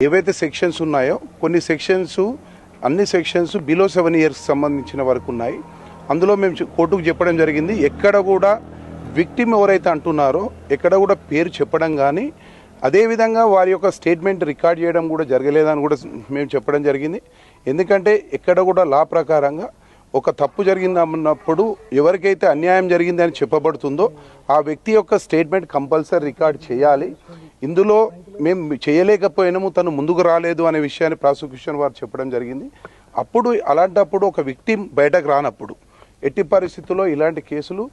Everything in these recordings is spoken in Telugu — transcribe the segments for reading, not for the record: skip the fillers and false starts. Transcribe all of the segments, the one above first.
ఏవైతే సెక్షన్స్ ఉన్నాయో కొన్ని సెక్షన్స్ అన్ని సెక్షన్స్ బిలో 7 years సంబంధించిన వరకు ఉన్నాయి. అందులో మేము కోర్టుకు చెప్పడం జరిగింది, ఎక్కడ కూడా విక్టిమ్ ఎవరైతే అంటున్నారో ఎక్కడ కూడా పేరు చెప్పడం కానీ అదేవిధంగా వారి యొక్క స్టేట్మెంట్ రికార్డ్ చేయడం కూడా జరగలేదని కూడా మేము చెప్పడం జరిగింది. ఎందుకంటే ఎక్కడ కూడా లా ప్రకారంగా ఒక తప్పు జరిగిందన్నప్పుడు ఎవరికైతే అన్యాయం జరిగిందని చెప్పబడుతుందో ఆ వ్యక్తి యొక్క స్టేట్మెంట్ కంపల్సరీ రికార్డ్ చేయాలి. ఇందులో మేము చేయలేకపోయినాము, తను ముందుకు రాలేదు అనే విషయాన్ని ప్రాసిక్యూషన్ వారు చెప్పడం జరిగింది. అప్పుడు అలాంటప్పుడు ఒక విక్టిమ్ బయటకు రానప్పుడు ఎట్టి పరిస్థితుల్లో ఇలాంటి కేసులు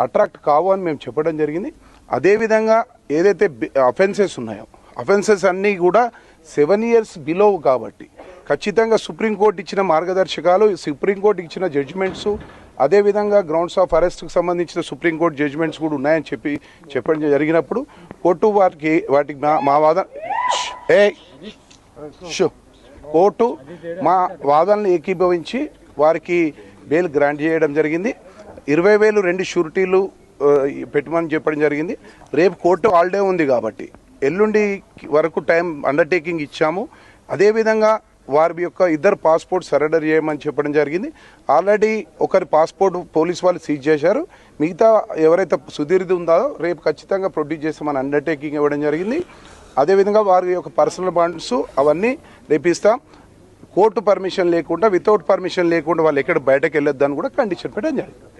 అట్రాక్ట్ కావు అని మేము చెప్పడం జరిగింది. అదేవిధంగా ఏదైతే అఫెన్సెస్ ఉన్నాయో అఫెన్సెస్ అన్నీ కూడా 7 years బిలో కాబట్టి ఖచ్చితంగా సుప్రీంకోర్టు ఇచ్చిన మార్గదర్శకాలు, సుప్రీంకోర్టు ఇచ్చిన జడ్జిమెంట్స్, అదేవిధంగా గ్రౌండ్స్ ఆఫ్ అరెస్ట్కి సంబంధించిన సుప్రీంకోర్టు జడ్జిమెంట్స్ కూడా ఉన్నాయని చెప్పడం జరిగినప్పుడు కోర్టు వాటికి మా వాదన కోర్టు మా వాదనలు ఏకీభవించి వారికి బెయిల్ గ్రాంట్ చేయడం జరిగింది. 20,000 2 షూరిటీలు పెట్టమని చెప్పడం జరిగింది. రేపు కోర్టు హాలిడే ఉంది కాబట్టి ఎల్లుండి వరకు టైం అండర్టేకింగ్ ఇచ్చాము. అదేవిధంగా వారి యొక్క 2 పాస్పోర్ట్ సరెండర్ చేయమని చెప్పడం జరిగింది. ఆల్రెడీ ఒకరి పాస్పోర్ట్ పోలీస్ వాళ్ళు సీజ్ చేశారు. మిగతా ఎవరైతే సుధీర్ది ఉందో రేపు ఖచ్చితంగా ప్రొడ్యూస్ చేస్తామని అండర్టేకింగ్ ఇవ్వడం జరిగింది. అదేవిధంగా వారి యొక్క పర్సనల్ బాండ్స్ అవన్నీ రేపిస్తాం. కోర్టు పర్మిషన్ లేకుండా, వితౌట్ పర్మిషన్ లేకుండా వాళ్ళు ఎక్కడ బయటకు వెళ్ళొద్దని కూడా కండిషన్ పెట్టడం జరిగింది.